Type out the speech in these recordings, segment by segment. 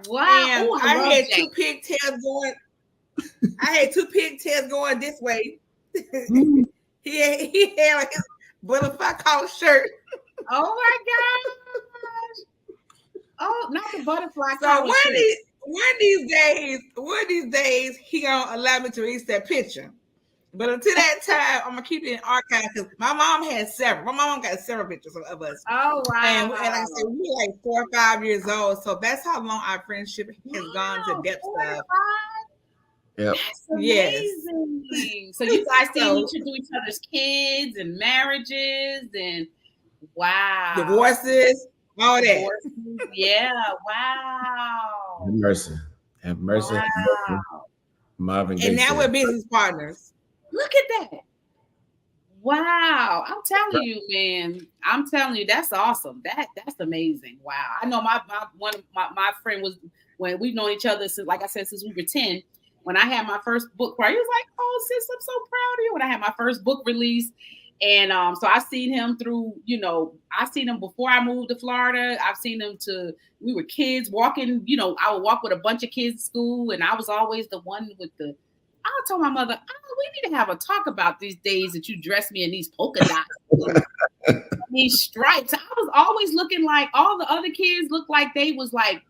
Wow. And Ooh, I had Jay. two pigtails going. I had two pigtails going this way. he had like his butterfly collar shirt. Oh my gosh. Oh, not the butterfly So collar shirt. one of these days, he gonna allow me to release that picture. But until that time, I'm gonna keep it in archive because my mom had several. My mom got several pictures of us. Oh wow. And like I said, we were like 4 or 5 years old. So that's how long our friendship has gone to depths 4 to of. 5? Yep. That's amazing. Yes. So you guys seen So- each other's kids and marriages and wow. Divorces, all that. Divorces. Yeah. Wow. Have mercy. Have mercy. Have mercy. Wow. Marvin Gaye And now said. we're business partners. Look at that. Wow. I'm telling you, man. I'm telling you, that's awesome. That's amazing. Wow. I know my friend was, when we've known each other since, like I said, since we were 10. When I had my first book, right? He was like, "Oh, sis, I'm so proud of you." When I had my first book release, and so I seen him through, I seen him before I moved to Florida. I've seen him we were kids walking, I would walk with a bunch of kids to school, and I was always the one with I told my mother, we need to have a talk about these days that you dress me in these polka dots, these stripes. I was always looking like all the other kids looked like they was like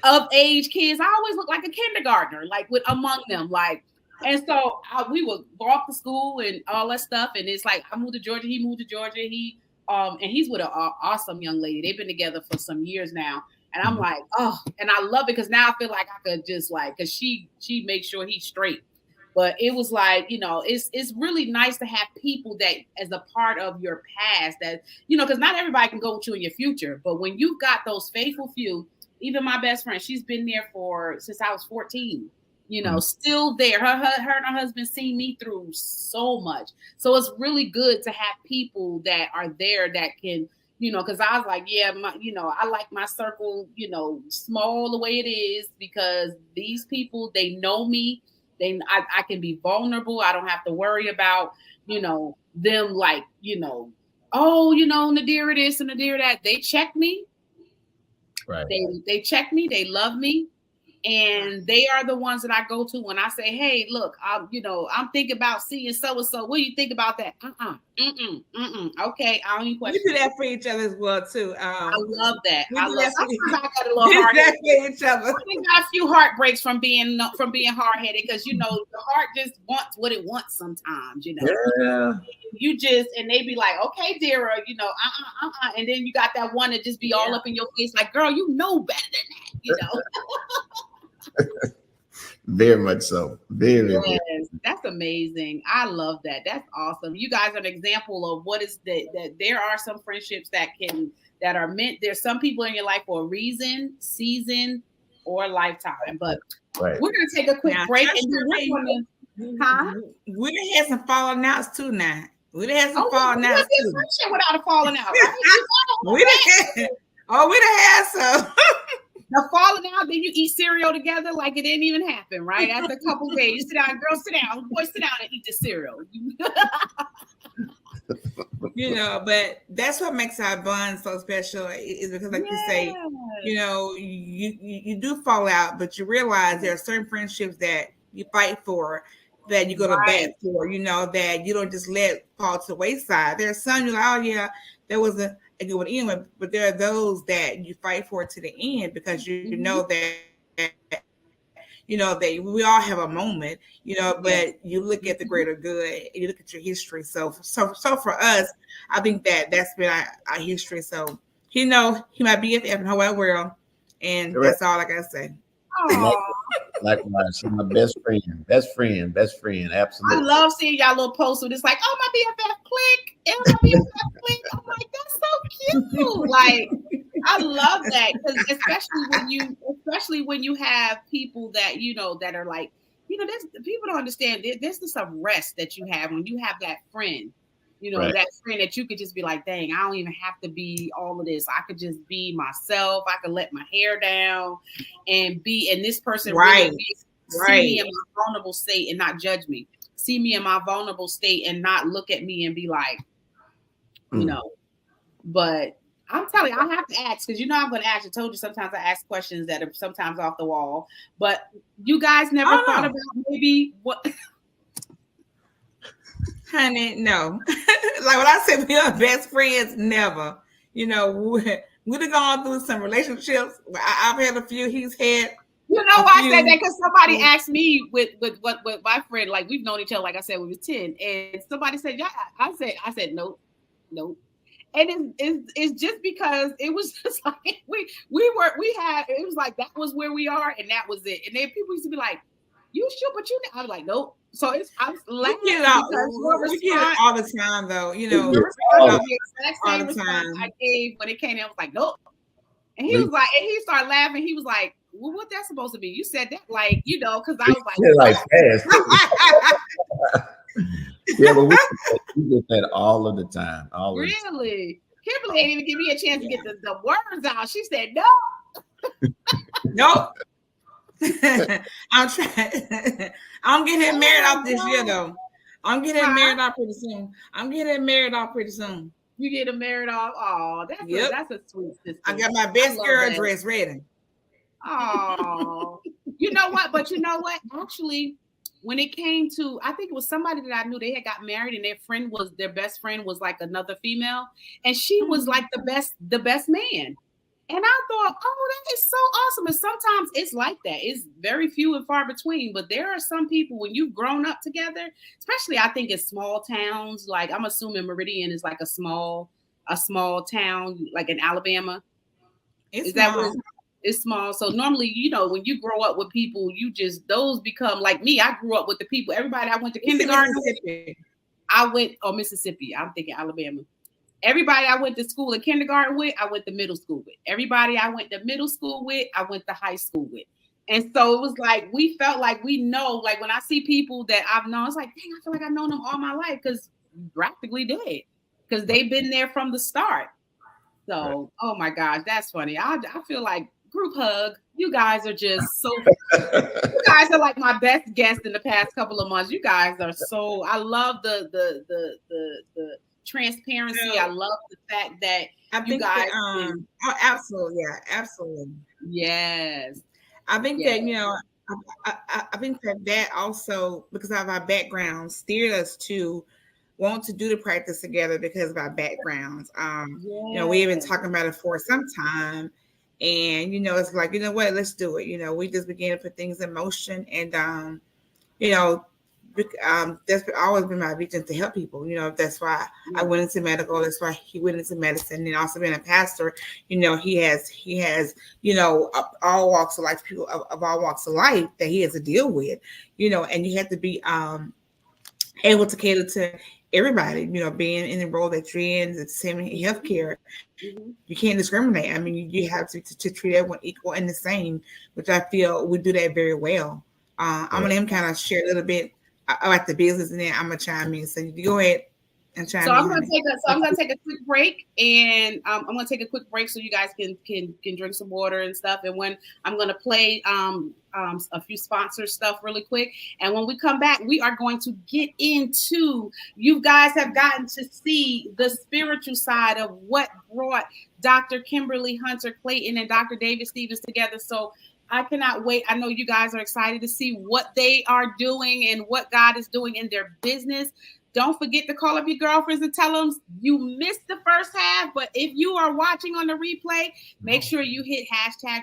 of age kids. I always looked like a kindergartner, like among them, like. And so we would walk to school and all that stuff. And it's like I moved to Georgia. He moved to Georgia. And he's with an awesome young lady. They've been together for some years now. And I'm like, oh, and I love it because now I feel like I could just because she makes sure he's straight. But it was like, it's really nice to have people that as a part of your past that, because not everybody can go with you in your future. But when you've got those faithful few, even my best friend, she's been there since I was 14, still there. Her and her husband seen me through so much. So it's really good to have people that are there that can, because I was like, yeah, I like my circle, small the way it is, because these people, they know me. I can be vulnerable. I don't have to worry about, them like, oh, Nadira this and Nadira that. They check me. Right. They check me. They love me. And they are the ones that I go to when I say, hey, look, I'm thinking about seeing so-and-so. What do you think about that? Okay. I don't even question. We do that for each other as well, too. I love that. I got a little hard hard-headed. each other. I got a few heartbreaks from being hard-headed because, the heart just wants what it wants sometimes, Yeah. You just, and they be like, okay, Dara, and then you got that one that just be all up in your face like, girl, you know better than that, Very much so. Very. Yes, that's amazing. I love that. That's awesome. You guys are an example of what is that there are some friendships that are meant. There's some people in your life for a reason, season, or lifetime. But we're gonna take a quick break and we done had some falling outs too now. We done had some falling outs too. Friendship without a falling out, right? we done had some. The falling out, then you eat cereal together like it didn't even happen, right? After a couple of days, you sit down, girl, sit down, boy, sit down and eat the cereal. But that's what makes our bond so special is because, like you say, you do fall out, but you realize there are certain friendships that you fight for, that you go to bat for, that you don't just let fall to the wayside. There are some you're like, oh yeah, there was a good one anyway, but there are those that you fight for to the end because you know that that we all have a moment, but you look at the greater good, you look at your history. So for us, I think that's been our history. So he might be in the whole world, and that's all I gotta say. Likewise, she's my best friend. Absolutely. I love seeing y'all little posts with it's like, oh, my BFF click. And my BFF click. I'm like, that's so cute. Like, I love that because especially when you have people that that are like, people don't understand. There's just some rest that you have when you have that friend. That friend that you could just be like, dang, I don't even have to be all of this. I could just be myself. I could let my hair down and this person really see me in my vulnerable state and not judge me. See me in my vulnerable state and not look at me and be like, but I'm telling you, I have to ask because I'm going to ask. I told you sometimes I ask questions that are sometimes off the wall, but you guys never thought about maybe what? Honey, no. Like when I said we are best friends, never. We'd have gone through some relationships. I've had a few. He's had. You know why I said that? Because somebody asked me with my friend, like we've known each other, like I said, when we was 10, and somebody said, yeah, I said nope. And it's just because it was just like it was like that was where we are, and that was it. And then people used to be like, you sure? But I was like, nope. So I'm laughing we get it all the time, though. The exact same response I gave when it came in. I was like, nope. And he was like, and he started laughing. He was like, well, what that's supposed to be? You said that like, because I was like, fast. Yeah, but we get that all of the time. Really? Kimberly ain't even give me a chance to get the words out. She said no. Nope. I'm trying. I'm getting married off this year, though. I'm getting married off pretty soon. You get married off? Oh, that's a sweet sister. I got my best girl dress ready. Oh, you know what? But you know what? Actually, when it came to, I think it was somebody that I knew, they had got married, and their best friend was like another female, and she was like the best man. And I thought, oh, that is so awesome. And sometimes it's like that. It's very few and far between. But there are some people, when you've grown up together, especially I think in small towns, like I'm assuming Meridian is like a small town, like in Alabama. Is that what it's small? So normally, when you grow up with people, those become like me. I grew up with the people. Everybody I went to kindergarten with. Mississippi. I'm thinking Alabama. Everybody I went to school in kindergarten with, I went to middle school with. Everybody I went to middle school with, I went to high school with. And so it was like, we felt like we know, like when I see people that I've known, it's like, dang, I feel like I've known them all my life because practically did. Because they've been there from the start. So, oh my gosh, that's funny. I feel like group hug. You guys are just so, you guys are like my best guests in the past couple of months. You guys are so, I love the transparency. I love the fact that you guys absolutely. Yes. I think that I think that also, because of our backgrounds, steered us to want to do the practice together because of our backgrounds. We've been talking about it for some time, and it's like, what, let's do it. We just began to put things in motion, and that's always been my vision, to help people. That's why I went into medical. That's why he went into medicine, and also being a pastor. He has all walks of life, people of all walks of life that he has to deal with. And you have to be able to cater to everybody. Being in the role that you're in, the same in healthcare. Mm-hmm. You can't discriminate. I mean, you have to treat everyone equal and the same, which I feel we do that very well. I'm gonna kind of share a little bit about the business, and then I'm gonna chime in. So you go ahead and chime in. I'm gonna take a quick break, and I'm gonna take a quick break so you guys can drink some water and stuff. And when I'm gonna play a few sponsor stuff really quick, and when we come back, we are going to get into, you guys have gotten to see the spiritual side of what brought Dr. Kimberly Hunter Clayton and Dr. David Stevens together. So I cannot wait. I know you guys are excited to see what they are doing and what God is doing in their business. Don't forget to call up your girlfriends and tell them you missed the first half. But if you are watching on the replay, make sure you hit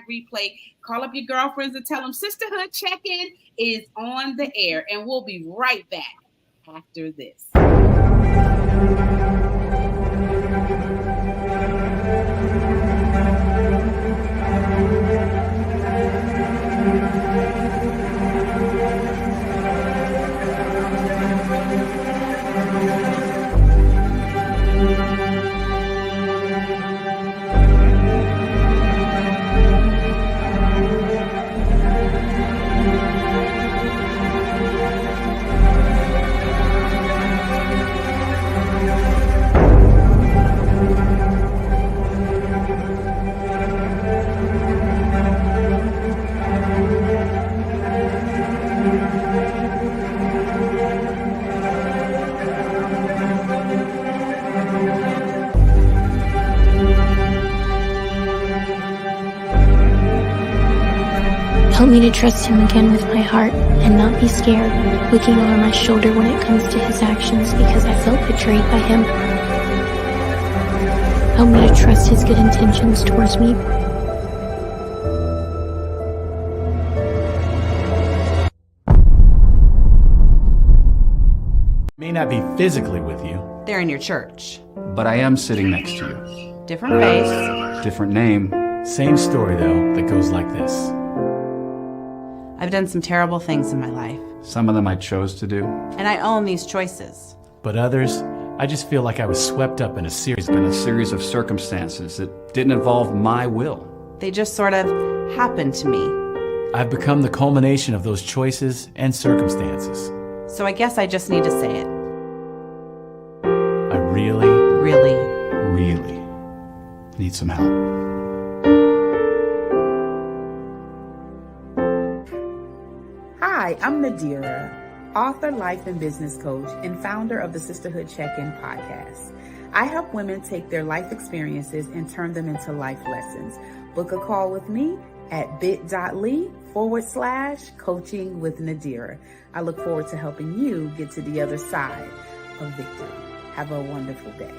#replay. Call up your girlfriends and tell them Sisterhood Check-In is on the air. And we'll be right back after this. Help me to trust him again with my heart and not be scared, looking over my shoulder when it comes to his actions because I felt betrayed by him. Help me to trust his good intentions towards me. May not be physically with you. They're in your church. But I am sitting next to you. Different face. Different name. Same story, though, that goes like this. I've done some terrible things in my life. Some of them I chose to do. And I own these choices. But others, I just feel like I was swept up in a series of circumstances that didn't involve my will. They just sort of happened to me. I've become the culmination of those choices and circumstances. So I guess I just need to say it. I really need some help. Hi, I'm Nadira, author, life and business coach, and founder of the Sisterhood Checkin podcast. I help women take their life experiences and turn them into life lessons. Book a call with me at bit.ly/coaching with Nadira. I look forward to helping you get to the other side of victory. Have a wonderful day.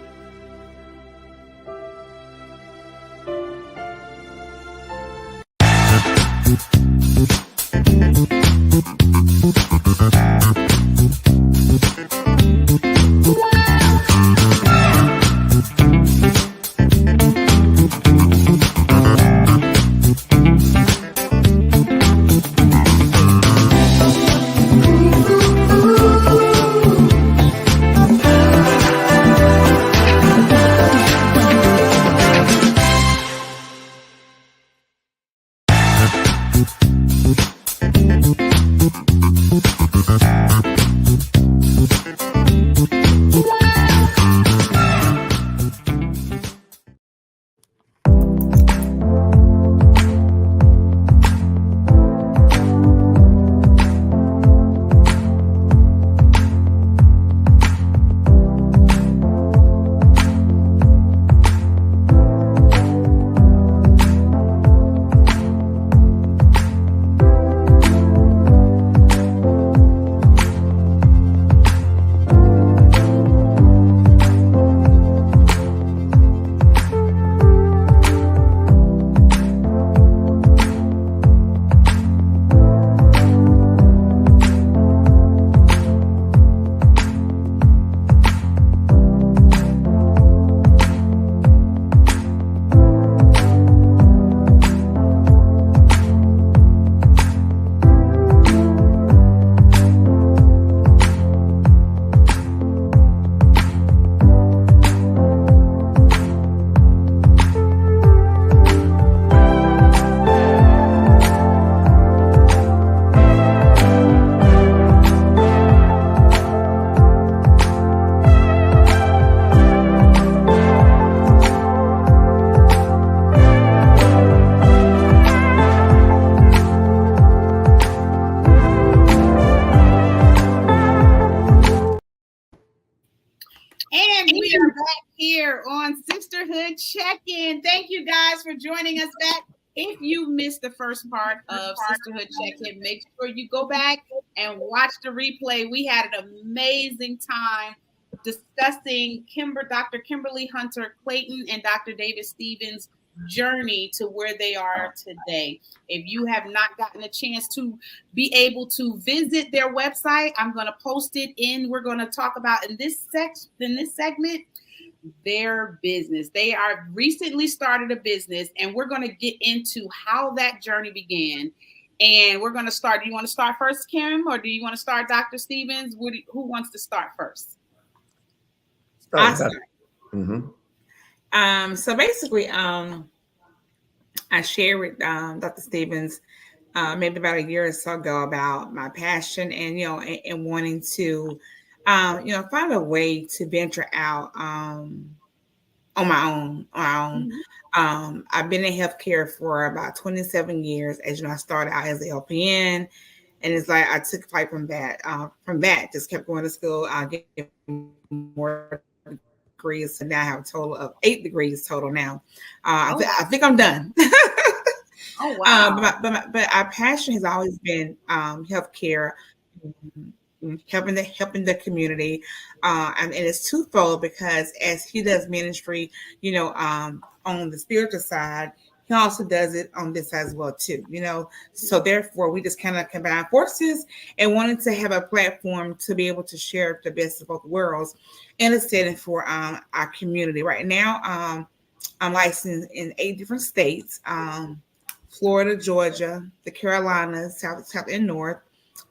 Here on Sisterhood Checkin. Thank you guys for joining us back. If you missed the first part of Sisterhood Checkin, make sure you go back and watch the replay. We had an amazing time discussing Dr. Kimberly Hunter Clayton and Dr. David Stevens' journey to where they are today. If you have not gotten a chance to be able to visit their website, I'm going to post it in. We're going to talk about in this segment their business. They are recently started a business, and we're going to get into how that journey began. And we're going to start. Do you want to start first, Kim, or do you want to start, Dr. Stevens? Who wants to start first? So basically, I shared with Dr. Stevens maybe about a year or so ago about my passion and and wanting to find a way to venture out on my own. I've been in healthcare for about 27 years. As you know, I started out as an LPN, and it's like I took flight from that. Just kept going to school, getting more degrees. So now I have a total of 8 degrees total now. I think I'm done. Oh wow. But our passion has always been healthcare, helping the community, and it's twofold because as he does ministry, on the spiritual side, he also does it on this side as well too. So therefore, we just kind of combine forces and wanted to have a platform to be able to share the best of both worlds in a setting for our community. Right now, I'm licensed in 8 different states. Florida, Georgia, the Carolinas, South and North,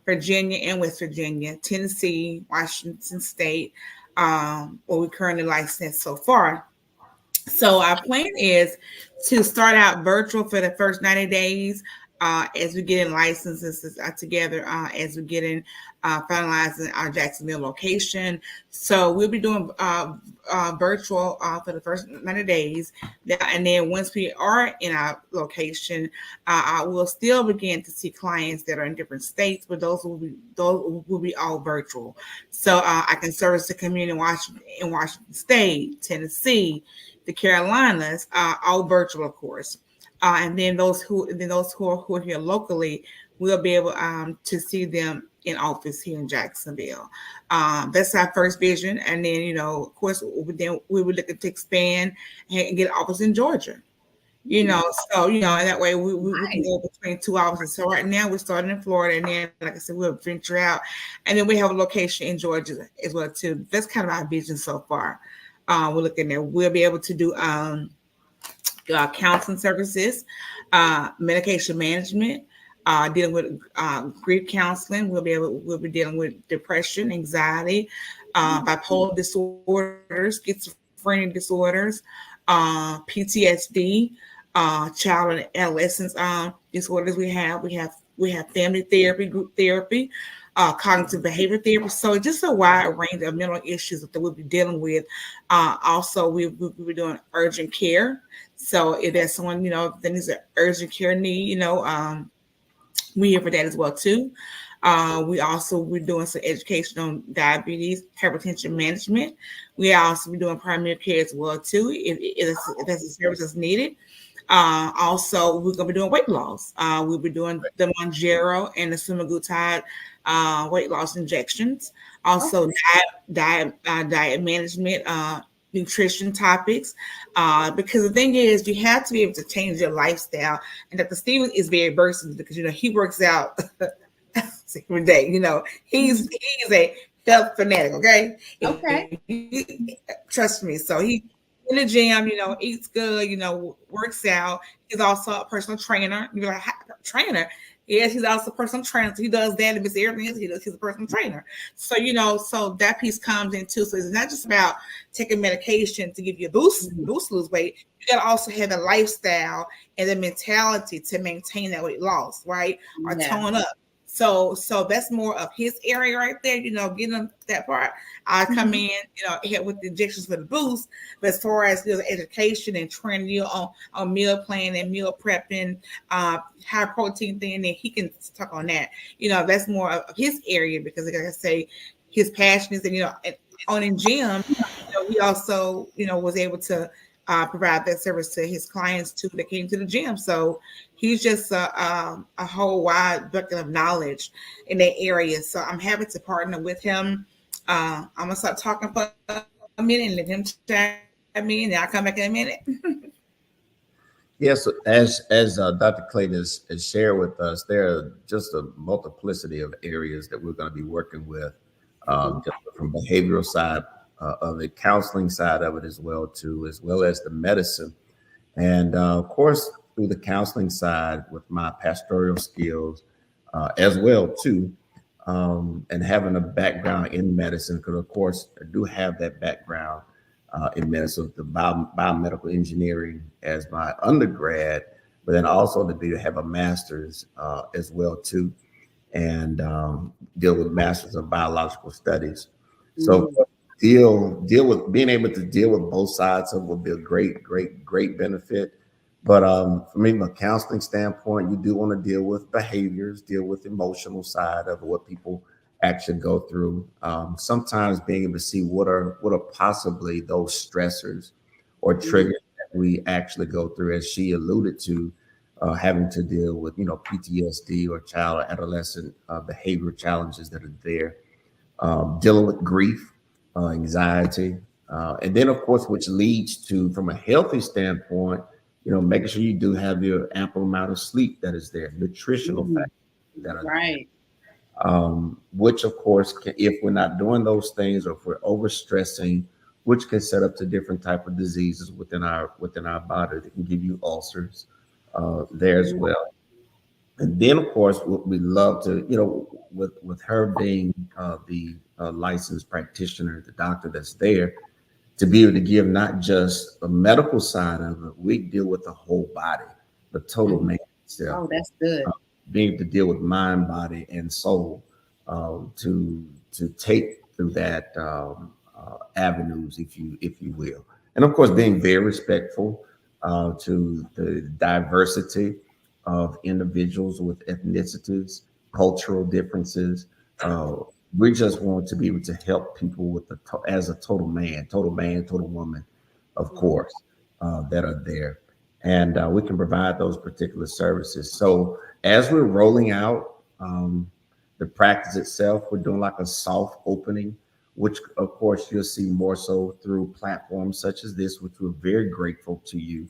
Virginia and West Virginia, Tennessee, Washington State, where we currently licensed so far. So our plan is to start out virtual for the first 90 days as we get in licenses together, as we get in finalizing our Jacksonville location. So we'll be doing virtual for the first 90 days. And then once we are in our location, I will still begin to see clients that are in different states, but those will be all virtual. So I can service the community in Washington State, Tennessee, the Carolinas, all virtual, of course. And then those who are here locally, we'll be able to see them in office here in Jacksonville. That's our first vision. And then, of course, then we would look to expand and get an office in Georgia. So, and that way we can go between 2 offices. So right now we're starting in Florida, and then, like I said, we'll venture out. And then we have a location in Georgia as well, too. That's kind of our vision so far. We're looking at, we'll be able to do counseling services, medication management, dealing with grief counseling. We'll be dealing with depression, anxiety, bipolar disorders, schizophrenia disorders, PTSD, child and adolescence disorders. We have family therapy, group therapy, cognitive behavior therapy. So just a wide range of mental issues that we'll be dealing with. Also, we'll be doing urgent care. So if there's someone, that needs an urgent care need, we're here for that as well too. We're doing some education on diabetes, hypertension management. We also be doing primary care as well too, if that's a service that's needed. Also, we're going to be doing weight loss. We'll be doing the Mounjaro and the semaglutide weight loss injections. Also, diet management, nutrition topics. Because the thing is, you have to be able to change your lifestyle. And Dr. Steven is very versatile because he works out every day. He's a health fanatic. Okay. Trust me. So he in the gym, eats good, works out. He's also a personal trainer. You're like, trainer? Yes, he's also a personal trainer. So he does that and everything else. He's a personal trainer. So, so that piece comes in too. So it's not just about taking medication to give you a boost, lose weight. You got to also have a lifestyle and the mentality to maintain that weight loss, right? Or tone up. So that's more of his area right there, getting them that part. I come in, help with the injections for the boost. But as far as education and training you on meal planning and meal prepping, high protein thing, then he can talk on that. That's more of his area because, like I say, his passion is, on in gym, he also, was able to provide that service to his clients too that came to the gym. So he's just a whole wide bucket of knowledge in that area. So I'm happy to partner with him. I'm gonna start talking for a minute and let him chat me, and then I'll come back in a minute. Yes, as Dr. Clayton has shared with us, there are just a multiplicity of areas that we're going to be working with, just from behavioral side of the counseling side of it as well as the medicine. And of course, through the counseling side with my pastoral skills as well too, and having a background in medicine, because of course I do have that background in medicine, the biomedical engineering as my undergrad, but then also to have a master's as well too, and deal with masters of biological studies. So deal with being able to deal with both sides of it will be a great benefit. But for me, from a counseling standpoint, you do want to deal with behaviors, deal with emotional side of what people actually go through. Sometimes being able to see what are possibly those stressors or triggers that we actually go through, as she alluded to. having to deal with, PTSD or child or adolescent behavior challenges that are there, dealing with grief, anxiety, and then of course, which leads to, from a healthy standpoint, making sure you do have your ample amount of sleep that is there, nutritional factors that are right. which of course, if we're not doing those things, or if we're overstressing, which can set up to different type of diseases within our body that can give you ulcers there as well. And then, of course, we love to, with her being the licensed practitioner, the doctor that's there, to be able to give not just the medical side of it, we deal with the whole body, the total man itself. Oh, that's good. Being able to deal with mind, body, and soul, to take through that avenues, if you will, and of course, being very respectful to the diversity of individuals with ethnicities, cultural differences. We just want to be able to help people with as a total man, total woman, of course, that are there. And we can provide those particular services. So as we're rolling out the practice itself, we're doing like a soft opening, which of course you'll see more so through platforms such as this, which we're very grateful to you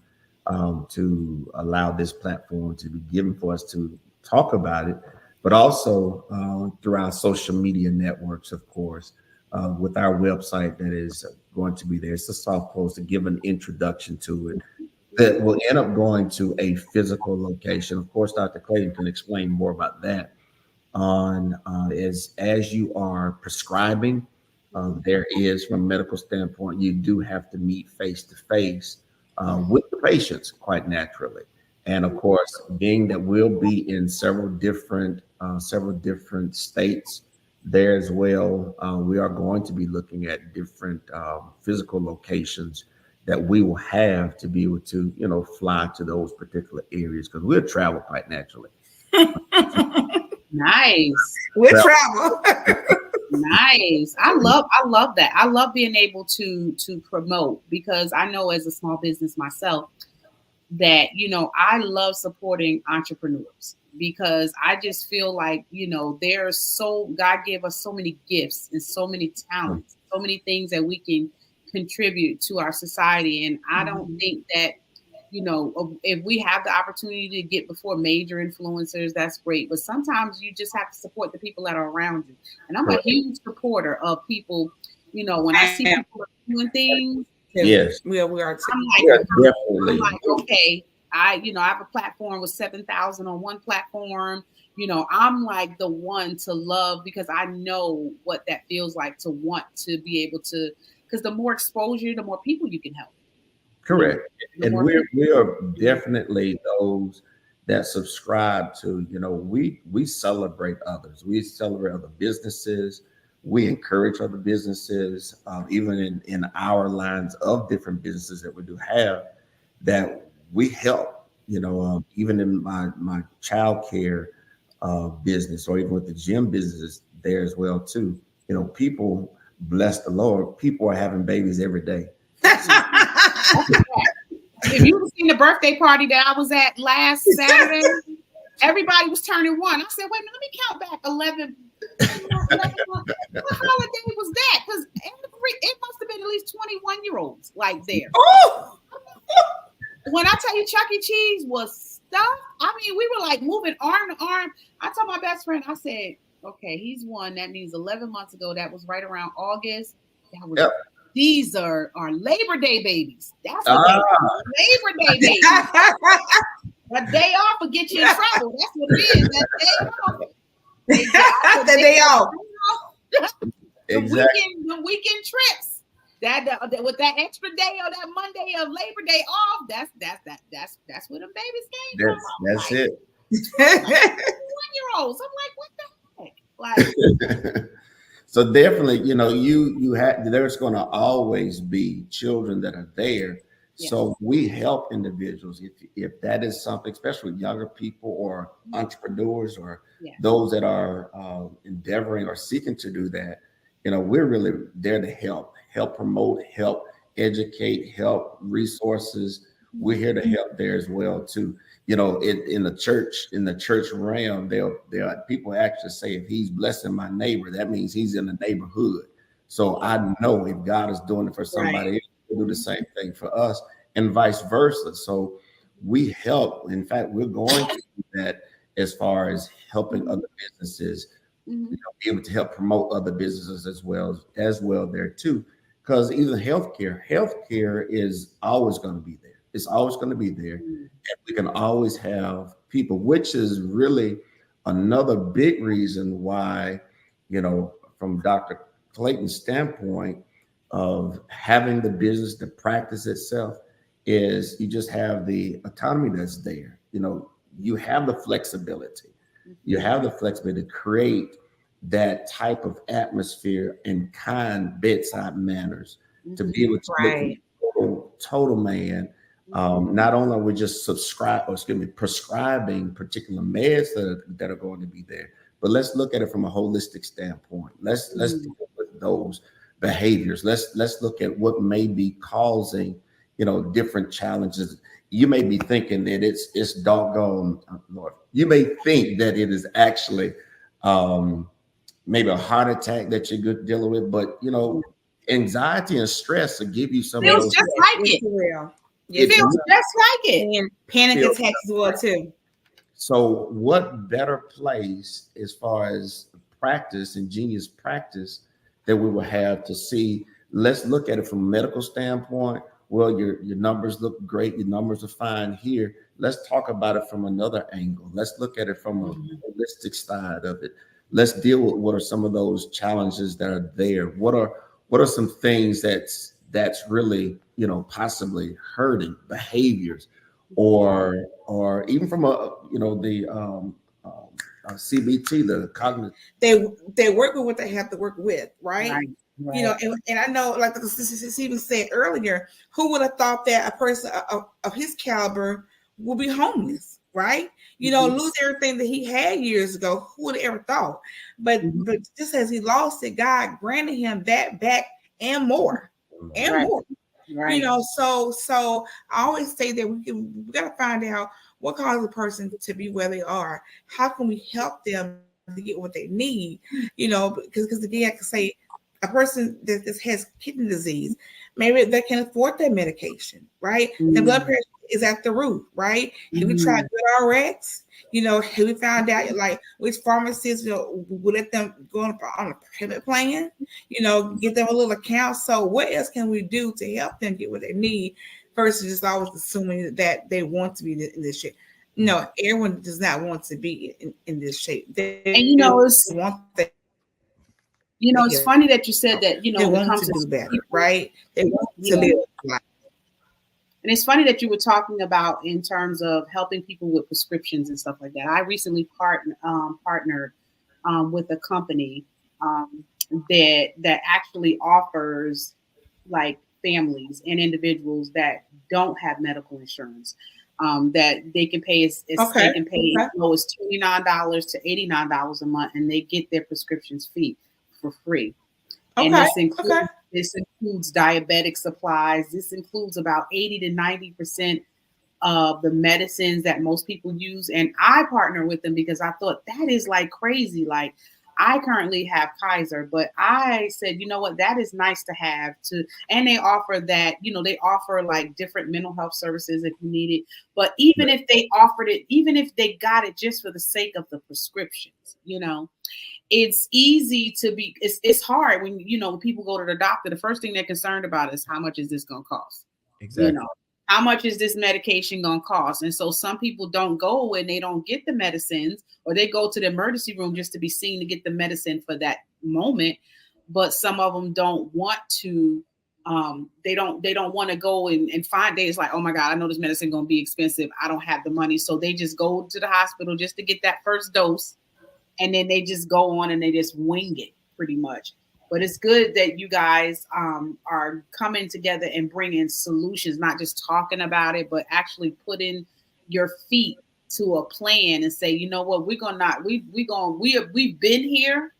to allow this platform to be given for us to talk about it, but also through our social media networks, of course, with our website that is going to be there. It's a soft close to give an introduction to it that will end up going to a physical location. Of course, Dr. Clayton can explain more about that. As you are prescribing, there is, from a medical standpoint, you do have to meet face to face with the patients, quite naturally. And of course, being that we'll be in several different states there as well, we are going to be looking at different physical locations that we will have to be able to, fly to those particular areas, because we'll travel quite naturally. Nice. We'll travel. Nice. I love that. I love being able to promote, because I know as a small business myself that, I love supporting entrepreneurs, because I just feel like, God gave us so many gifts and so many talents, so many things that we can contribute to our society. And I don't think that, if we have the opportunity to get before major influencers, that's great. But sometimes you just have to support the people that are around you. And I'm a huge supporter of people, when I see people doing things. Yes, we are. I'm like, okay, I have a platform with 7,000 on one platform. I'm like the one to love, because I know what that feels like to want to be able to, because the more exposure, the more people you can help. Correct. And we are definitely those that subscribe to, we celebrate others. We celebrate other businesses. We encourage other businesses, even in our lines of different businesses that we do have, that we help, even in my childcare business, or even with the gym businesses there as well too. People, bless the Lord, people are having babies every day. If you seen the birthday party that I was at last Saturday, everybody was turning one. I said, wait a minute, let me count back 11. 11 what holiday was that? Because it must have been at least 21-year-olds like there. Oh! When I tell you Chuck E. Cheese was stuffed, I mean, we were like moving arm to arm. I told my best friend, I said, okay, he's one. That means 11 months ago. That was right around August. That was. Yep. These are Labor Day babies. That's what they are. Labor Day babies. A day off will get you in trouble. That's what it is. That day off. The day off. Exactly. The weekend trips. That with that extra day or that Monday of Labor Day off. That's where the babies came from. That's it. 1-year-olds. I'm like, what the heck? Like. So definitely, you have, there's going to always be children that are there. Yes. So we help individuals if that is something, especially younger people or entrepreneurs or those that are endeavoring or seeking to do that. We're really there to help promote, help educate, help resources, we're here to help there as well too. You know, in the church realm, there are people actually say, if he's blessing my neighbor, that means he's in the neighborhood. So I know if God is doing it for somebody else, he'll do the same thing for us, and vice versa. So we help. In fact, we're going to do that as far as helping other businesses, be able to help promote other businesses as well there too. Because even healthcare is always going to be there. It's always going to be there. And we can always have people, which is really another big reason why, from Dr. Clayton's standpoint of having the business, the practice itself, is you just have the autonomy that's there. You have the flexibility. You have the flexibility to create that type of atmosphere and kind bedside manners to be able to look at the total man. Not only are we just prescribing particular meds that are going to be there, but let's look at it from a holistic standpoint. Let's deal with those behaviors. Let's look at what may be causing, different challenges. You may be thinking that it's doggone, Lord. You may think that it is actually maybe a heart attack that you're dealing with, but anxiety and stress will give you some of those. Just like it. It feels just like it. And panic attacks as well too. So what better place as far as practice, ingenious practice, that we will have to see? Let's look at it from a medical standpoint. Well, your numbers look great. Your numbers are fine here. Let's talk about it from another angle. Let's look at it from a holistic side of it. Let's deal with what are some of those challenges that are there. What are some things that's really, possibly hurting behaviors, or even from the CBT, the cognitive. They work with what they have to work with, right? Right. And I know, like Stephen said earlier, who would have thought that a person of his caliber would be homeless, right? Lose everything that he had years ago. Who would have ever thought? But just as he lost it, God granted him that back and more, more. Right. So I always say that we got to find out what causes a person to be where they are. How can we help them to get what they need? Because again, I can say a person that has kidney disease, maybe they can afford that medication, right? The blood pressure is at the roof, right? Have we tried GoodRx? Have we found out like which pharmacists will let them go on a payment plan? Get them a little account. So what else can we do to help them get what they need versus just always assuming that they want to be in this shape? No, everyone does not want to be in this shape. It's funny that you said that. They want to do better, right? They want to live life. And it's funny that you were talking about in terms of helping people with prescriptions and stuff like that. I recently partnered with a company that actually offers like families and individuals that don't have medical insurance, that they can pay as low as $29 to $89 a month, and they get their prescriptions for free. And this includes diabetic supplies. This includes about 80 to 90% of the medicines that most people use. And I partner with them because I thought that is like crazy. Like, I currently have Kaiser, but I said, you know what, that is nice to have too. And they offer that, they offer like different mental health services if you need it. But even if they offered it, even if they got it just for the sake of the prescriptions, it's easy to be, it's hard when, people go to the doctor. The first thing they're concerned about is how much is this going to cost? Exactly. How much is this medication going to cost? And so some people don't go and they don't get the medicines, or they go to the emergency room just to be seen to get the medicine for that moment. But some of them don't want to, they don't want to go and find days like, oh my God, I know this medicine going to be expensive. I don't have the money. So they just go to the hospital just to get that first dose. And then they just go on and they just wing it pretty much. But it's good that you guys are coming together and bringing solutions, not just talking about it, but actually putting your feet to a plan and say, you know what, we've been here.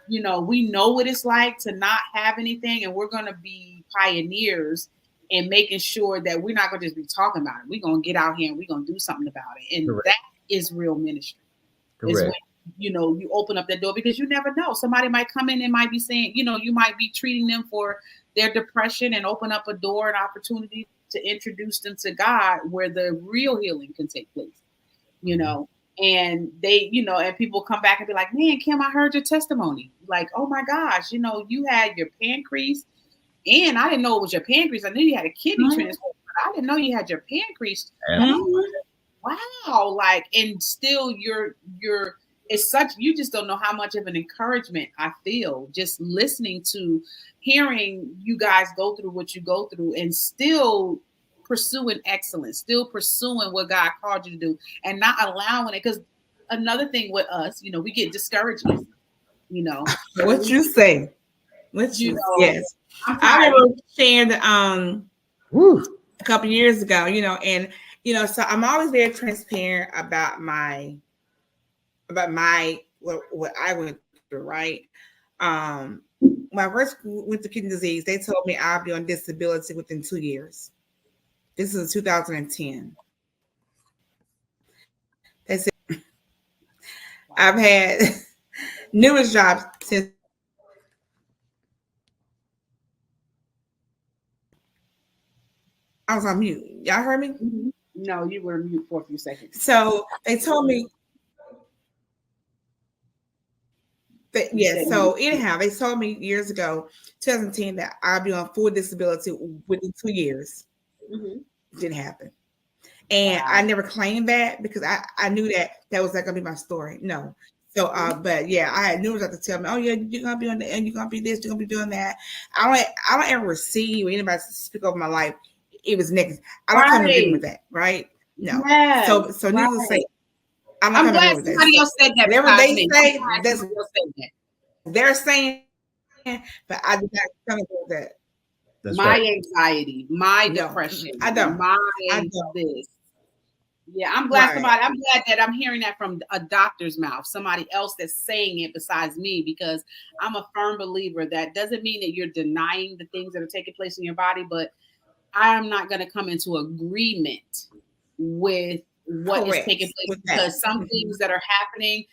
We know what it's like to not have anything, and we're going to be pioneers and making sure that we're not going to just be talking about it. We're going to get out here and we're going to do something about it. And Correct. that is real ministry. Correct. Is when, you open up that door, because you never know. Somebody might come in and might be saying, you might be treating them for their depression and open up a door and opportunity to introduce them to God, where the real healing can take place, and they, and people come back and be like, man, Kim, I heard your testimony. Like, oh my gosh, you had your pancreas, and I didn't know it was your pancreas. I knew you had a kidney transplant, but I didn't know you had your pancreas. Wow. Like, and still it's such, you just don't know how much of an encouragement I feel just listening to, hearing you guys go through what you go through and still pursuing excellence, still pursuing what God called you to do, and not allowing it. Because another thing with us, we get discouraged. What you say? Yes. I remember sharing a couple years ago, and so I'm always very transparent about what I went through, right? When I first went through kidney disease, they told me I'll be on disability within 2 years. This is 2010. They said I've had numerous jobs since. I was on mute. Y'all heard me? Mm-hmm. No, you were mute for a few seconds. So they told me that, yes. So anyhow, they told me years ago, 2010, that I'll be on full disability within 2 years. Mm-hmm. It didn't happen. And I never claimed that because I knew that was not going to be my story. No. So, but yeah, I had numerous to tell me, oh yeah, you're going to be on the end, you're going to be this, you're going to be doing that. I don't ever receive anybody to speak over my life. It was negative. I don't come to agree with that, right? No. Yes. So needless to say, I'm glad somebody else said that. Whatever they say, they're saying, but I did not come to agree with that. That's my right. anxiety, my depression, I don't. This. Yeah, I'm glad I'm glad that I'm hearing that from a doctor's mouth, somebody else that's saying it besides me, because I'm a firm believer that doesn't mean that you're denying the things that are taking place in your body, but I'm not going to come into agreement with what is taking place, because some things that are happening,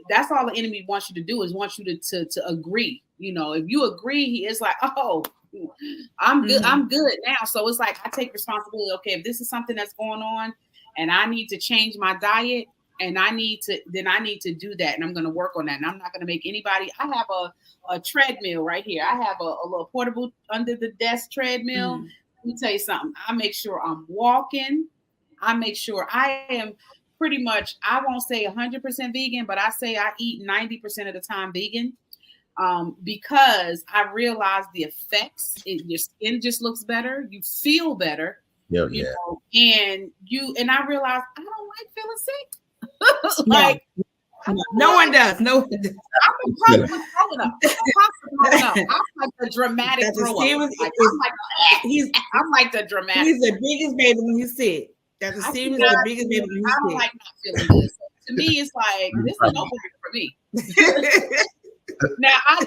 that's all the enemy wants you to do, is wants you to agree. If you agree, he is like, oh, I'm good. I'm good now. So it's like, I take responsibility. Okay, if this is something that's going on and I need to change my diet, and I need to do that, and I'm going to work on that. And I'm not going to make anybody. I have a treadmill right here. I have a little portable under the desk treadmill. Let me tell you something. I make sure I'm walking. I make sure I am pretty much, I won't say 100% vegan, but I say I eat 90% of the time vegan. Because I realize the effects. Your skin just looks better. You feel better. Yeah. And I realize I don't like feeling sick. No one does. No one does. I'm a growing up. I'm like the dramatic grow up. I'm like the dramatic. He's the biggest baby when he's sick. Dr. Stevens is the biggest baby when he's sick. I don't like not feeling good. So to me, it's like, this is no brainer for me. Now I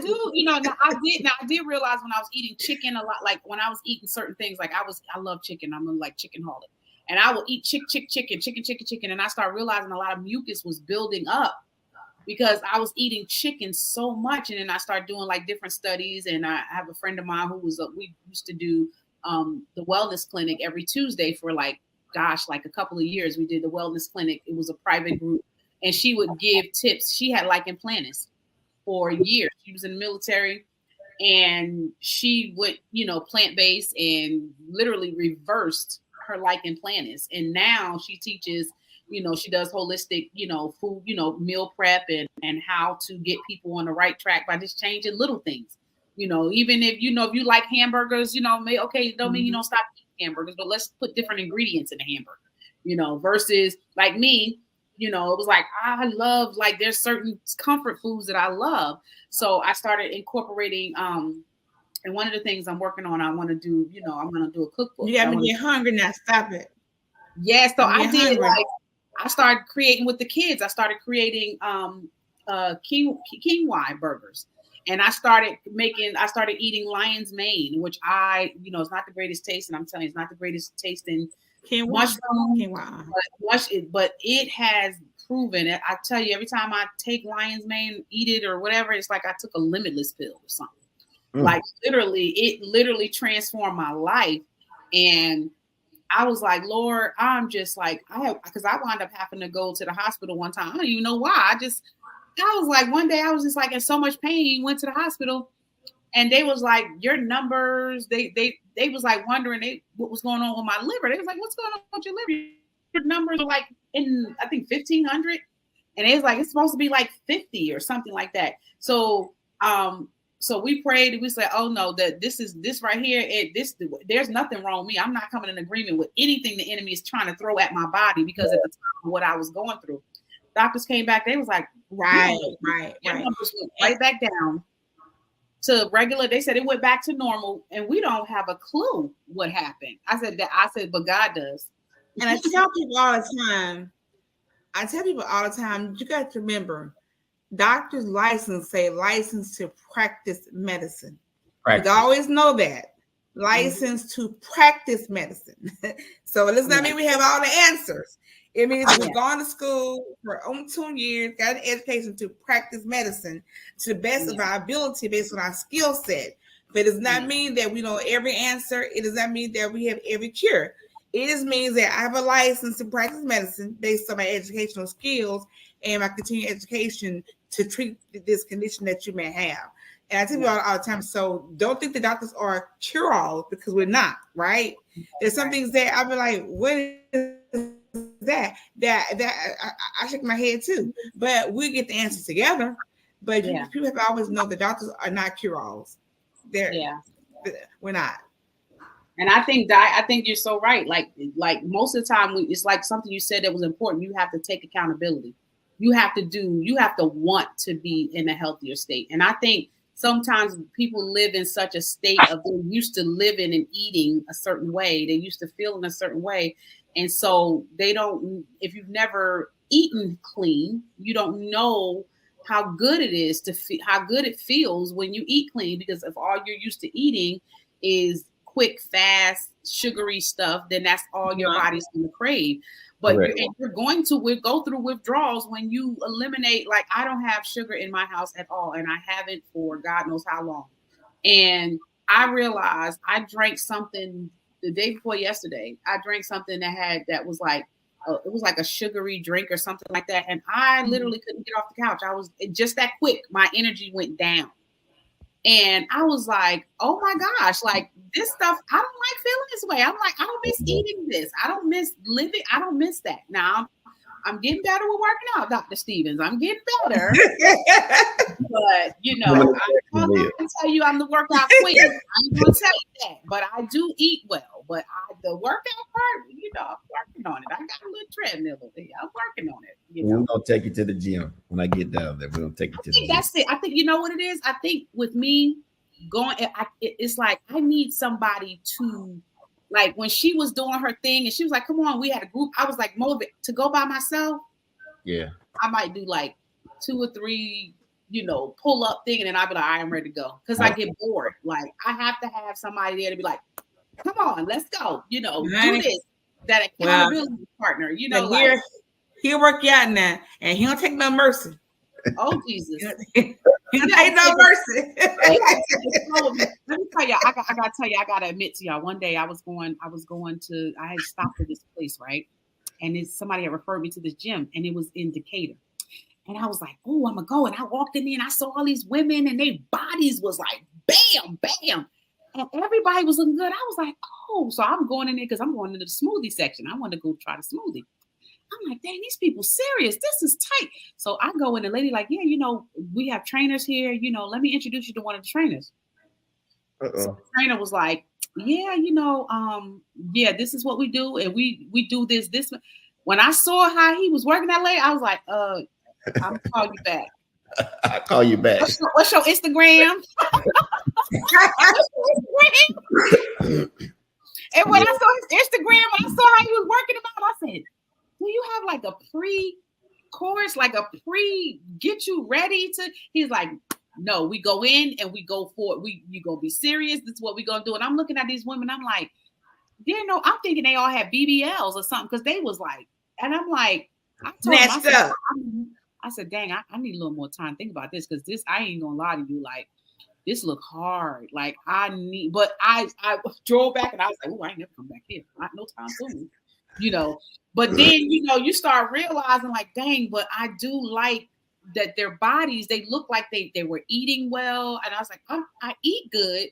did realize when I was eating chicken a lot, like when I was eating certain things, like I love chicken. I'm a like chicken holic, and I will eat chicken, and I started realizing a lot of mucus was building up because I was eating chicken so much. And then I started doing like different studies, and I have a friend of mine who was we used to do the wellness clinic every Tuesday for like a couple of years. We did the wellness clinic. It was a private group, and she would give tips. She had lichen planus for years. She was in the military, and she went, plant-based, and literally reversed her lichen planus. And now she teaches, she does holistic, food, meal prep and how to get people on the right track by just changing little things. Even if, if you like hamburgers, don't mean you don't stop eating hamburgers, but let's put different ingredients in a hamburger, versus like me, it was like, I love, like, there's certain comfort foods that I love. So I started incorporating, and one of the things I'm working on, I want to do, I'm going to do a cookbook. You got me get hungry now. Stop it. Yeah. So I did, I started creating with the kids. I started creating quinoa burgers. And I started eating lion's mane, which it's not the greatest taste. And I'm telling you, it's not the greatest taste in mushroom. But it has proven it. I tell you, every time I take lion's mane, eat it or whatever, it's like I took a limitless pill or something. Like it literally transformed my life. And I was like, Lord, I'm just like, because I wound up having to go to the hospital one time. I don't even know why. I was like, one day I was just like in so much pain, went to the hospital, and they was like, your numbers, they was like wondering what was going on with my liver. They was like, what's going on with your liver? Your numbers are like in, I think 1,500. And it was like, it's supposed to be like 50 or something like that. So, so we prayed and we said, oh no, that this right here, there's nothing wrong with me. I'm not coming in agreement with anything the enemy is trying to throw at my body, because at the time of what I was going through, doctors came back. They was like, right. Numbers went right back down to regular. They said it went back to normal, and we don't have a clue what happened. I said, but God does. And I tell people all the time, you got to remember, doctor's license say license to practice medicine. You always know that. License to practice medicine. So it does not mean we have all the answers. It means we've gone to school for 2 years, got an education to practice medicine to the best of our ability based on our skill set. But it does not mean that we know every answer. It does not mean that we have every cure. It just means that I have a license to practice medicine based on my educational skills and my continued education to treat this condition that you may have. And I tell you all the time, so don't think the doctors are cure-all, because we're not, right? There's some things that I'll be like, what is that? I shake my head too. But we get the answers together. But people have to always know the doctors are not cure-alls. We're not. And I think you're so right. Like most of the time, it's like something you said that was important. You have to take accountability. You have to want to be in a healthier state. And I think sometimes people live in such a state of they're used to living and eating a certain way. They used to feeling a certain way. And so if you've never eaten clean, you don't know how good it is how good it feels when you eat clean, because if all you're used to eating is quick, fast, sugary stuff, then that's all your body's going to crave. But you're going to go through withdrawals when you eliminate, like I don't have sugar in my house at all. And I haven't for God knows how long. And I realized I drank something the day before yesterday. I drank something that was like, it was like a sugary drink or something like that. And I literally couldn't get off the couch. I was just that quick. My energy went down. And I was like, oh my gosh, like this stuff, I don't like feeling this way. I'm like, I don't miss eating this. I don't miss living. I don't miss that. Now I'm getting better with working out, Dr. Stevens. I'm getting better. But, I'm going to tell you I'm the workout queen. I'm going to tell you that. But I do eat well. But the workout part, I'm working on it. I got a little treadmill over here. I'm working on it. We're going to take you to the gym when I get down there. We're going to take you to the gym. That's it. I think, you know what it is? I think with me going, it's like I need somebody to, like when she was doing her thing and she was like, come on, we had a group. I was like, motivated to go by myself. Yeah. I might do like 2 or 3, pull up thing. And then I'll be like, I am ready to go. Cause I get bored. Like I have to have somebody there to be like, come on, let's go. Do this. That accountability partner, like, he'll work you out now and he don't take no mercy. Oh, Jesus. He don't take no mercy. Let me tell you, I gotta tell you, I gotta admit to y'all, one day I had stopped at this place, right? And somebody had referred me to this gym and it was in Decatur. And I was like, oh, I'm gonna go. And I walked in there and I saw all these women and their bodies was like, bam, bam. And everybody was looking good. I was like, oh, so I'm going in there because I'm going into the smoothie section. I want to go try the smoothie. I'm like, dang, these people serious. This is tight. So I go in, the lady like, yeah, we have trainers here. Let me introduce you to one of the trainers. So the trainer was like, yeah, this is what we do. And we do this. When I saw how he was working that lady, I was like, I'm going to call you back. I'll call you back. What's your Instagram? And when I saw his Instagram, when I saw how he was working them out, I said, do you have like a pre-course, like a get you ready to? He's like, No, we go in and we go for it. You gonna be serious? This is what we gonna do. And I'm looking at these women. I'm like, I'm thinking they all had BBLs or something because they was like, and I'm like, I told them, I said, dang, I need a little more time to think about this because this, I ain't gonna lie to you, like, this look hard. Like but I drove back and I was like, oh, I ain't never come back here. Not no time soon, But then, you start realizing like, dang, but I do like that their bodies, they look like they were eating well. And I was like, I eat good.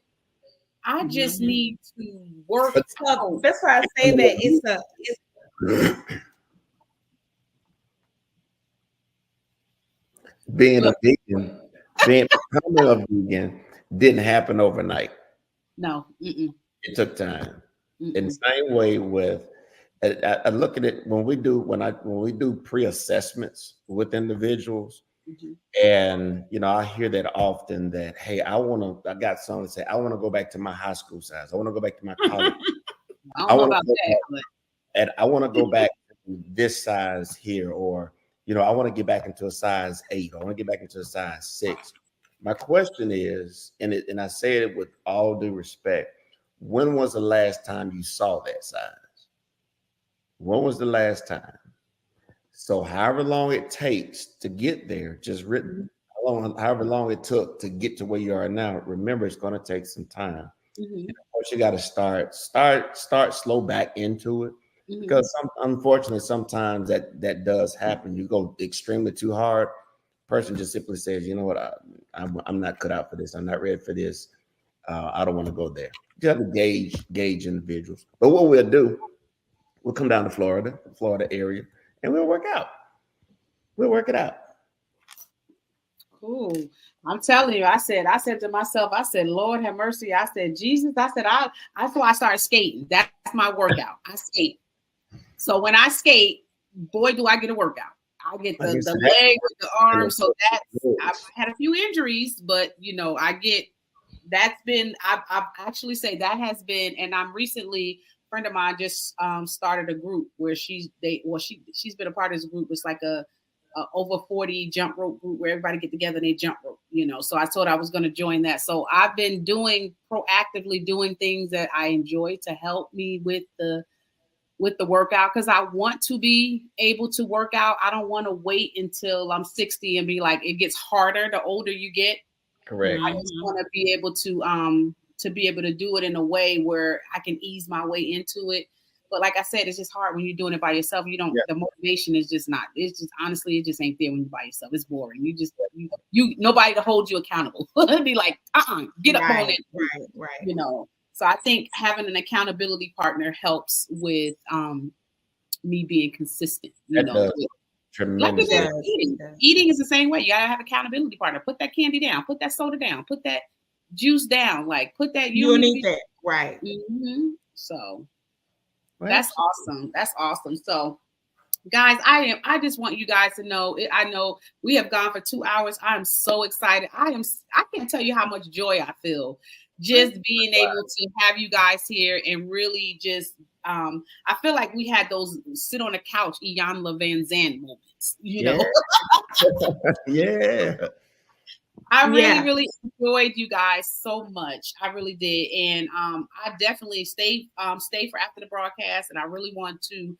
I just need to work. So that's why I say that it's being a vegan, becoming a vegan didn't happen overnight. No. Mm-mm. It took time. Mm-mm. In the same way with, I look at it when we do pre-assessments with individuals, and I hear that often that, hey, I got someone to say, I want to go back to my high school size. I want to go back to my college. I want to go back to this size here, or I want to get back into a size 8. I want to get back into a size 6. My question is, and I say it with all due respect, when was the last time you saw that size? When was the last time? So however long it takes to get there, just written, however long it took to get to where you are now, remember it's going to take some time. And of course, you got to start slow back into it, because unfortunately, sometimes that does happen. You go extremely too hard. Person just simply says, you know what, I'm not cut out for this. I'm not ready for this. I don't want to go there. You have to gauge individuals. But what we'll do, we'll come down to Florida area, and we'll work out. We'll work it out. Cool. I'm telling you, I said to myself, I said, Lord have mercy. I said, Jesus, I said, that's why I started skating. That's my workout. I skate. So when I skate, boy, do I get a workout. I get the leg with the arm. So I've had a few injuries, but I've actually say that has been, and I'm recently, a friend of mine just started a group where she's been a part of this group. It's like a over 40 jump rope group where everybody get together and they jump rope, so I thought I was going to join that. So I've been proactively doing things that I enjoy to help me with the workout, because I want to be able to work out. I don't want to wait until I'm 60 and be like, it gets harder the older you get. Correct. I just want to be able to do it in a way where I can ease my way into it. But like I said, it's just hard when you're doing it by yourself. The motivation is just not, it's just, honestly, it just ain't there when you're by yourself. It's boring. You nobody to hold you accountable. Be like, get up on it. Right. So I think having an accountability partner helps with me being consistent, Tremendous. Like eating is the same way. You gotta have accountability partner. Put that candy down, put that soda down, put that juice down, like put that you need that. Right. So that's awesome. That's awesome. So guys, I just want you guys to know, I know we have gone for 2 hours. I'm so excited. I can't tell you how much joy I feel just being able to have you guys here and really just I feel like we had those sit on the couch Iyanla Van Zandt moments, Yeah. I really enjoyed you guys so much. I really did. And I definitely stay for after the broadcast. And I really want to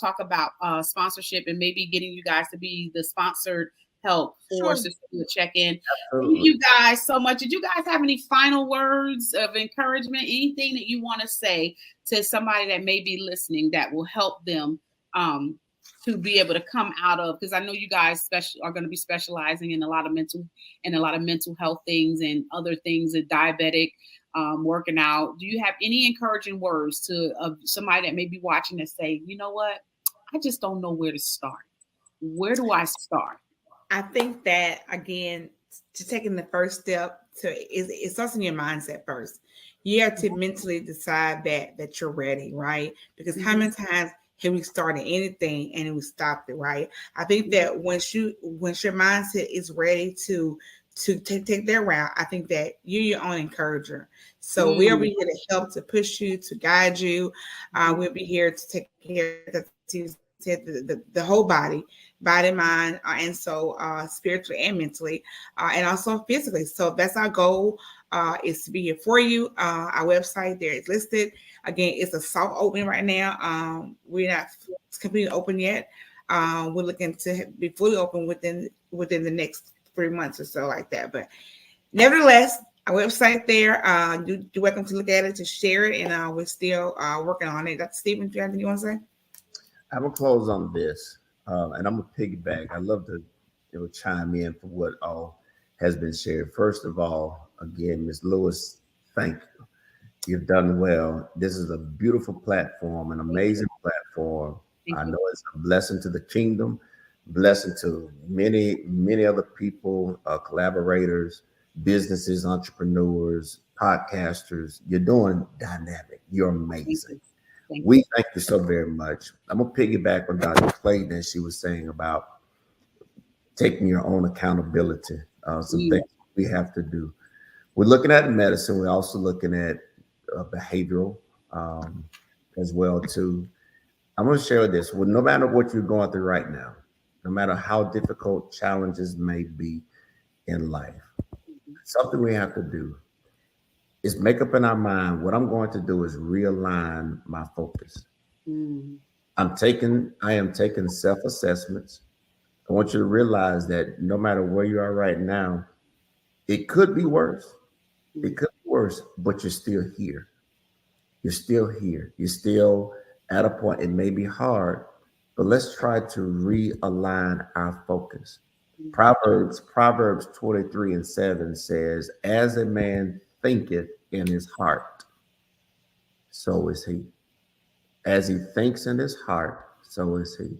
talk about sponsorship and maybe getting you guys to be the sponsored help for Sisterhood Check-In. Thank you guys so much. Did you guys have any final words of encouragement? Anything that you want to say to somebody that may be listening that will help them to be able to come out of, because I know you guys are going to be specializing in a lot of mental health things and other things, diabetic, working out. Do you have any encouraging words to somebody that may be watching and say, you know what, I just don't know where to start. Where do I start? I think that, again, to taking the first step it starts in your mindset first. You have to mentally decide that you're ready, right? Because how many times have we started anything and we stopped it, right? I think that once your mindset is ready to take that route, I think that you're your own encourager. So we'll be here to help, to push you, to guide you. We'll be here to take care of the said, the whole body, mind, and soul, spiritually and mentally, and also physically. So that's our goal, is to be here for you. Our website there is listed. Again, it's a soft opening right now. We're not completely open yet. We're looking to be fully open within the next 3 months or so, like that. But nevertheless, our website there, you're welcome to look at it, to share it, and we're still working on it. Dr. Stephen, do you have anything you want to say? I'm gonna close on this, and I'm gonna piggyback. I love to chime in for what all has been shared. First of all, again, Ms. Lewis, thank you. You've done well. This is a beautiful platform, an amazing platform. I know it's a blessing to the kingdom, blessing to many other people, collaborators, businesses, entrepreneurs, podcasters. You're doing dynamic. You're amazing. We thank you so very much. I'm gonna piggyback on Dr. Clayton, as she was saying about taking your own accountability. Some things we have to do. We're looking at medicine. We're also looking at behavioral as well too. I'm going to share this. Well, no matter what you're going through right now, no matter how difficult challenges may be in life, something we have to do is make up in our mind. What I'm going to do is realign my focus. I am taking self-assessments. I want you to realize that no matter where you are right now, it could be worse. It could be worse, but you're still here. You're still here. You're still at a point. It may be hard, but let's try to realign our focus. Proverbs 23:7 says, as a man thinketh in his heart, so is he. As he thinks in his heart, so is he.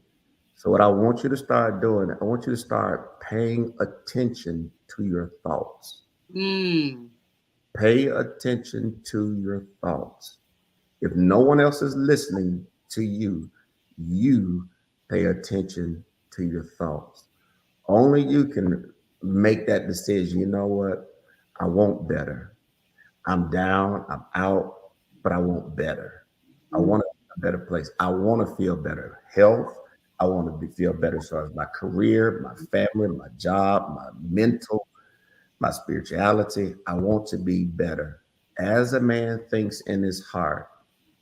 So what I want you to start doing, I want you to start paying attention to your thoughts. Pay attention to your thoughts. If no one else is listening to you, you pay attention to your thoughts. Only you can make that decision. You know what? I want better. I'm down, I'm out, but I want better. I want a better place. I want to feel better. Health. I want to feel better as far as my career, my family, my job, my mental, my spirituality. I want to be better. As a man thinks in his heart,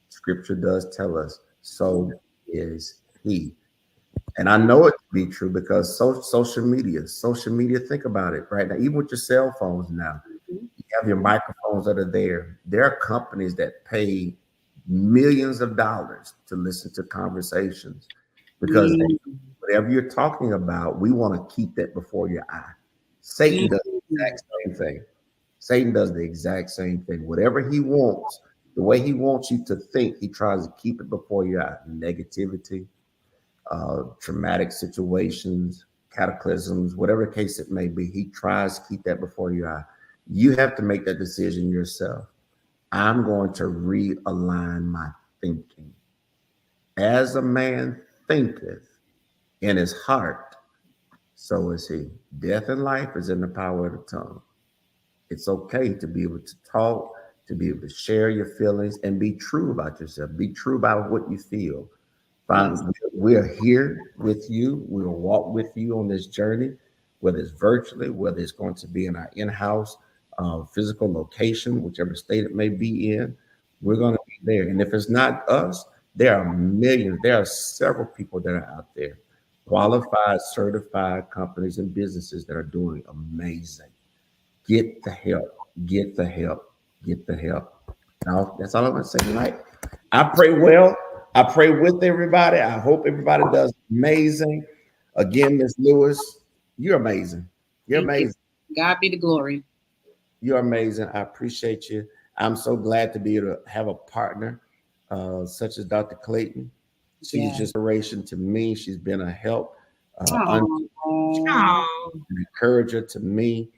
Scripture does tell us, so is he. And I know it to be true because social media, think about it right now, even with your cell phones now, you have your microphones that are there. There are companies that pay millions of dollars to listen to conversations because whatever you're talking about, we want to keep that before your eye. Satan does the exact same thing. Satan does the exact same thing. Whatever he wants, the way he wants you to think, he tries to keep it before your eye. Negativity, traumatic situations, cataclysms, whatever case it may be, he tries to keep that before your eye. You have to make that decision yourself. I'm going to realign my thinking. As a man thinketh in his heart, so is he. Death and life is in the power of the tongue. It's okay to be able to talk, to be able to share your feelings and be true about yourself. Be true about what you feel. We're here with you. We'll walk with you on this journey, whether it's virtually, whether it's going to be in our in-house physical location, whichever state it may be in. We're going to be there. And if it's not us, there are millions. There are several people that are out there, qualified, certified companies and businesses that are doing amazing. Get the help. Get the help. Get the help. Now, that's all I'm going to say tonight. I pray well. I pray with everybody. I hope everybody does amazing. Again, Ms. Lewis, you're amazing. You're amazing. God be the glory. You're amazing. I appreciate you. I'm so glad to be able to have a partner such as Dr. Clayton. She's just an inspiration to me. She's been a help, an encourager to me.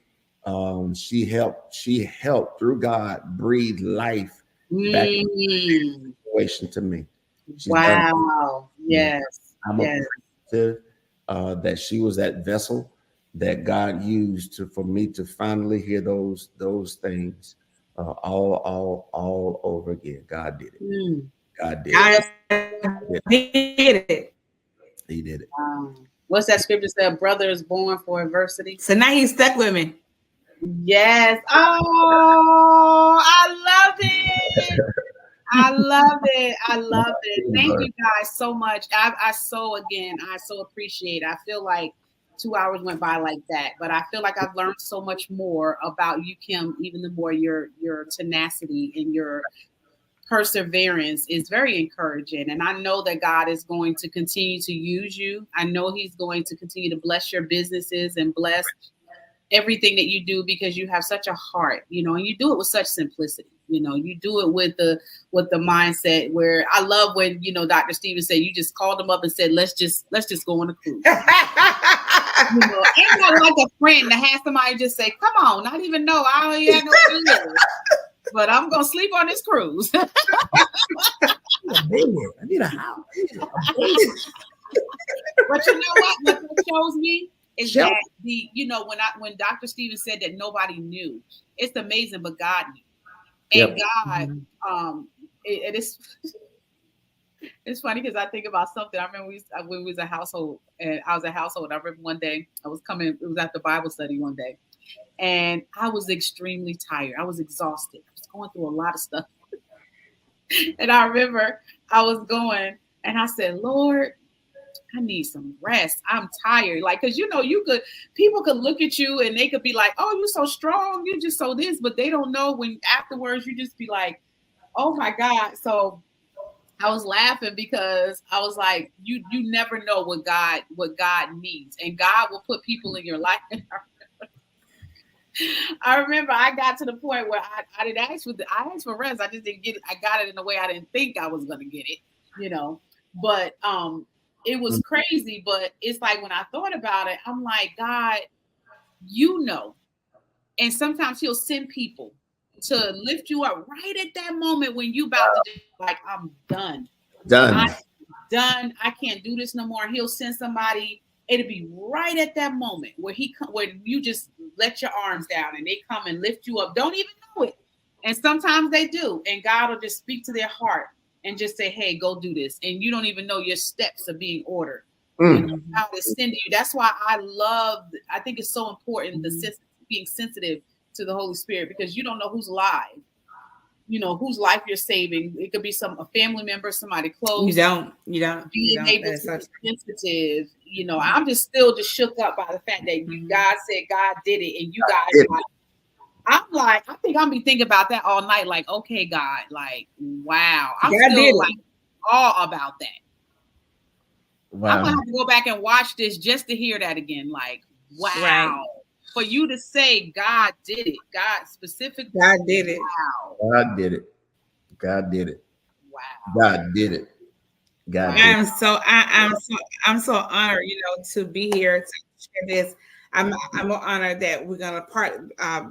She helped through God breathe life back into the situation to me. Wow. Yes. I'm appreciative that she was that vessel that God used for me to finally hear those things all over again. God did it. God did it. Did it. He did it. What's that scripture said? Brother is born for adversity. So now he's stuck with me. Yes. Oh, I love it. I love it. I love it. Thank you guys so much. I so appreciate it. I feel like 2 hours went by like that, but I feel like I've learned so much more about you, Kim, even the more your tenacity and your perseverance is very encouraging. And I know that God is going to continue to use you. I know he's going to continue to bless your businesses and bless everything that you do, because you have such a heart, you know, and you do it with such simplicity. You know, you do it with the mindset where I love when, you know, Dr. Stevens said, you just called him up and said, let's just go on a cruise. You know, ain't that like a friend to have somebody just say, come on, not even know I don't even have no feelings, but I'm going to sleep on this cruise. I need a house. But you know what that shows me is that when Dr. Stevens said that nobody knew, it's amazing, but God knew. And God, it's funny because I think about something. I remember when we was a household, and I was a household. I remember one day it was after Bible study one day, and I was extremely tired. I was exhausted. I was going through a lot of stuff. And I remember I was going and I said, Lord, I need some rest. I'm tired. Like, cause people could look at you and they could be like, oh, you're so strong. You just so this, but they don't know when afterwards you just be like, oh my God. So I was laughing because I was like, you never know what God needs, and God will put people in your life. I remember I got to the point where I didn't ask I asked for rest. I just didn't get it. I got it in a way I didn't think I was going to get it, you know, but, it was crazy, but it's like when I thought about it, I'm like, God, you know, and sometimes he'll send people to lift you up right at that moment when you about to just like, I'm done. I'm done. I can't do this no more. He'll send somebody. It'll be right at that moment where you just let your arms down and they come and lift you up. Don't even know it. And sometimes they do. And God will just speak to their heart and just say, hey, go do this. And you don't even know your steps are being ordered. You know, how to send you. That's why I think it's so important, being sensitive to the Holy Spirit, because you don't know whose life you're saving. It could be a family member, somebody close. You don't. Being able to be sensitive. You know, I'm just still shook up by the fact that God said God did it, and you guys I'm like, I think I'm be thinking about that all night. Like, okay, God, like, wow. I'm still like all about that. Wow. I'm gonna have to go back and watch this just to hear that again. Like, wow. Right. For you to say God did it. God specifically. God did it. Wow. God did it. God did it. Wow. God did it. God did it. I'm so honored, you know, to be here to share this. I'm honored that we're gonna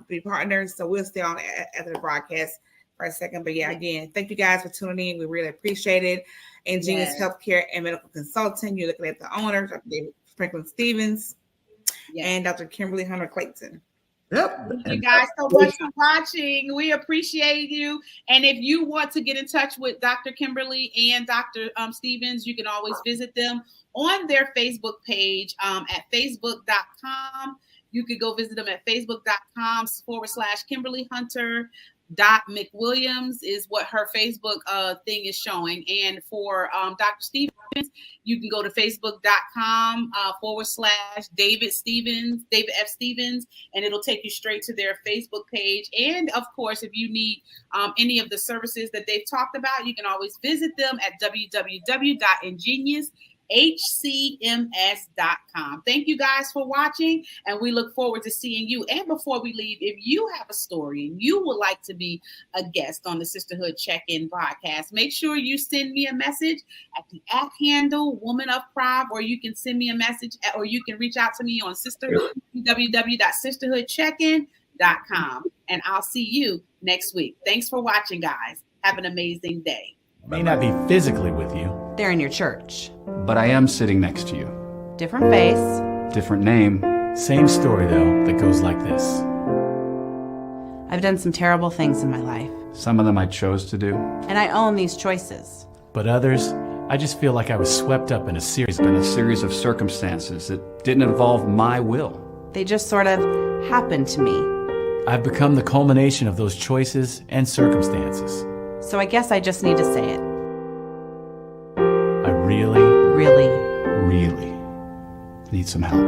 be partners. So we'll stay on after the broadcast for a second. But yeah, again, thank you guys for tuning in. We really appreciate it. Ingenious Healthcare and Medical Consultant. You're looking at the owner, Dr. David Franklin Stevens, and Dr. Kimberly Hunter Clayton. Yep. Thank you guys so much for watching. We appreciate you. And if you want to get in touch with Dr. Kimberly and Dr. Stevens, you can always visit them on their Facebook page at facebook.com. You could go visit them at facebook.com/Kimberly Hunter. .McWilliams is what her Facebook thing is showing. And for Dr. Stevens, you can go to facebook.com /David F. Stevens, and it'll take you straight to their Facebook page. And of course, if you need any of the services that they've talked about, you can always visit them at www.ingeniousHCMS.com. Thank you guys for watching, and we look forward to seeing you. And before we leave, if you have a story and you would like to be a guest on the Sisterhood Check-In podcast, make sure you send me a message at the @ Woman of Pride, or you can send me a message or you can reach out to me on www.sisterhoodcheckin.com, and I'll see you next week. Thanks for watching, guys. Have an amazing day. May not be physically with you. They're in your church. But I am sitting next to you. Different face. Different name. Same story, though, that goes like this. I've done some terrible things in my life. Some of them I chose to do. And I own these choices. But others, I just feel like I was swept up in a series of circumstances that didn't involve my will. They just sort of happened to me. I've become the culmination of those choices and circumstances. So I guess I just need to say it. I really need some help.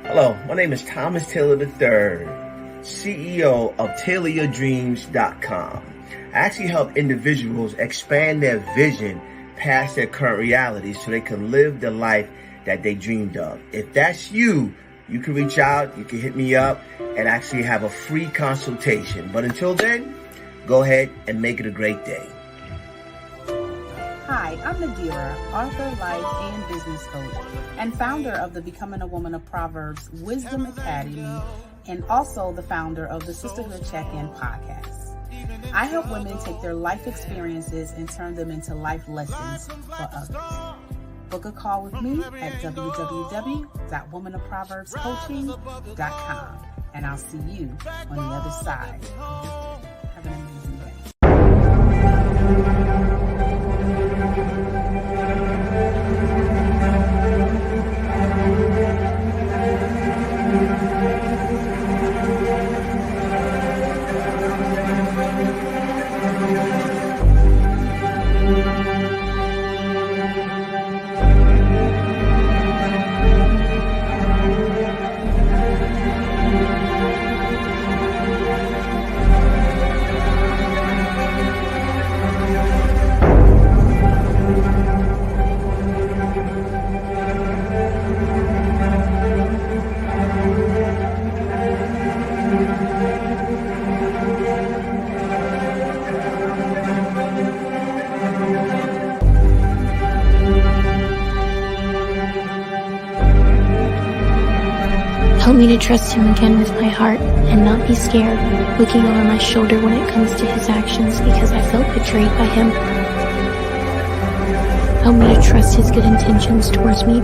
Hello, my name is Thomas Taylor III, CEO of TaylorYourDreams.com. I actually help individuals expand their vision past their current reality so they can live the life that they dreamed of. If that's you, you can reach out, you can hit me up, and actually have a free consultation. But until then, go ahead and make it a great day. Hi, I'm Nadira, author, life, and business coach, and founder of the Becoming a Woman of Proverbs Wisdom Academy, and also the founder of the Sisterhood Checkin podcast. I help women take their life experiences and turn them into life lessons for others. Book a call with me at www.womanofproverbscoaching.com, and I'll see you on the other side. Have an amazing day. Help me to trust him again with my heart and not be scared, looking over my shoulder when it comes to his actions because I felt betrayed by him. Help me to trust his good intentions towards me